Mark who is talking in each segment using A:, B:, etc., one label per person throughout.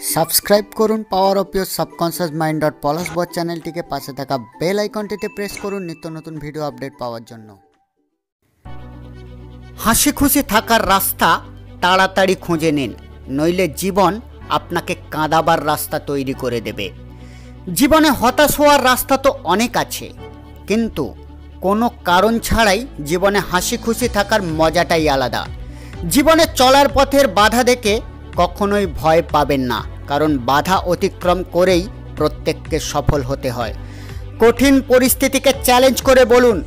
A: Subscribe করুন power of your subconscious mind dot পলাশবট চ্যানেলটিকে, পাশে থাকা বেল আইকনটিতে প্রেস করুন নিত্য নতুন ভিডিও আপডেট পাওয়ার জন্য। হাসি খুশি থাকার রাস্তা তাড়াতাড়ি খুঁজে নিন, নইলে জীবন আপনাকে কাঁদাবার রাস্তা তৈরি করে দেবে। জীবনে হতাশ হওয়ার রাস্তা তো অনেক আছে, কিন্তু কোনো কারণ ছাড়াই জীবনে হাসি খুশি থাকার মজাটাই আলাদা। জীবনে চলার পথের বাধা দেখে কখনোই ভয় পাবেন না, কারণ বাধা অতিক্রম করেই প্রত্যেককে সফল হতে হয়। কঠিন পরিস্থিতিকে চ্যালেঞ্জ করে বলুন,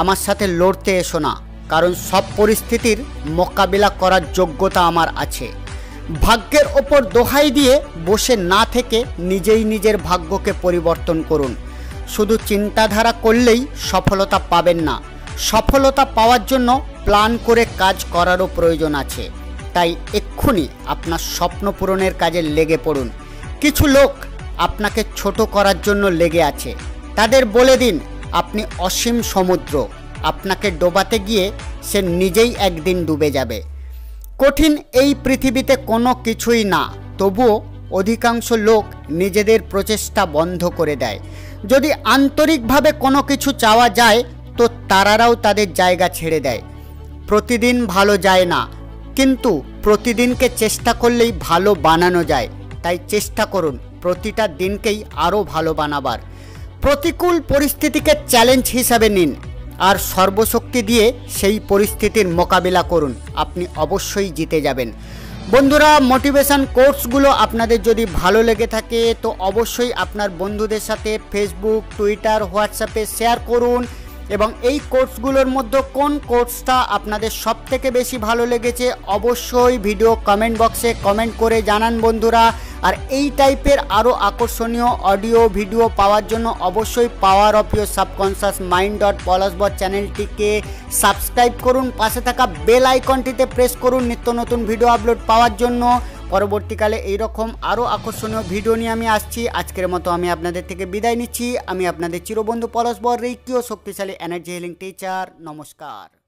A: আমার সাথে লড়তে এসো না, কারণ সব পরিস্থিতির মোকাবিলা করার যোগ্যতা আমার আছে। ভাগ্যের ওপর দোহাই দিয়ে বসে না থেকে নিজেই নিজের ভাগ্যকে পরিবর্তন করুন। শুধু চিন্তাধারা করলেই সফলতা পাবেন না, সফলতা পাওয়ার জন্য প্ল্যান করে কাজ করারও প্রয়োজন আছে। তাই এক্ষুনি আপনার স্বপ্ন পূরণের কাজে লেগে পড়ুন। কিছু লোক আপনাকে ছোট করার জন্য লেগে আছে, তাদের বলে দিন আপনি অসীম সমুদ্র, আপনাকে ডোবাতে গিয়ে সে নিজেই একদিন ডুবে যাবে। কঠিন এই পৃথিবীতে কোনো কিছুই না, তবুও অধিকাংশ লোক নিজেদের প্রচেষ্টা বন্ধ করে দেয়। যদি আন্তরিকভাবে কোনো কিছু চাওয়া যায় তো তারারাও তাদের জায়গা ছেড়ে দেয়। প্রতিদিন ভালো যায় না, কিন্তু প্রতিদিনকে চেষ্টা করলেই ভালো বানানো যায়। তাই চেষ্টা করুন প্রতিটা দিনকেই আরও ভালো বানাবার। প্রতিকূল পরিস্থিতিকে চ্যালেঞ্জ হিসাবে নিন আর সর্বশক্তি দিয়ে সেই পরিস্থিতির মোকাবিলা করুন, আপনি অবশ্যই জিতে যাবেন। বন্ধুরা, মোটিভেশন কোর্সগুলো আপনাদের যদি ভালো লেগে থাকে তো অবশ্যই আপনার বন্ধুদের সাথে ফেসবুক, টুইটার, হোয়াটসঅ্যাপে শেয়ার করুন। এবং এই কোর্সগুলোর মধ্যে কোন কোর্সটা আপনাদের সবথেকে বেশি ভালো লেগেছে অবশ্যই ভিডিও কমেন্ট বক্সে কমেন্ট করে জানান বন্ধুরা। আর এই টাইপের আরও আকর্ষণীয় অডিও ভিডিও পাওয়ার জন্য অবশ্যই power of your subconscious mind dot পলাশবট চ্যানেলটিকে সাবস্ক্রাইব করুন, পাশে থাকা বেল আইকনটিতে প্রেস করুন নিত্য নতুন ভিডিও আপলোড পাওয়ার জন্য। পরবর্তীকালে এইরকম আরও আকর্ষণীয় ভিডিও নিয়ে আমি আসছি। আজকের মতো আমি আপনাদের থেকে বিদায় নিচ্ছি। আমি আপনাদের চিরবন্ধু পলাশবট, রেকি ও শক্তিশালী এনার্জি হিলিং টিচার। নমস্কার।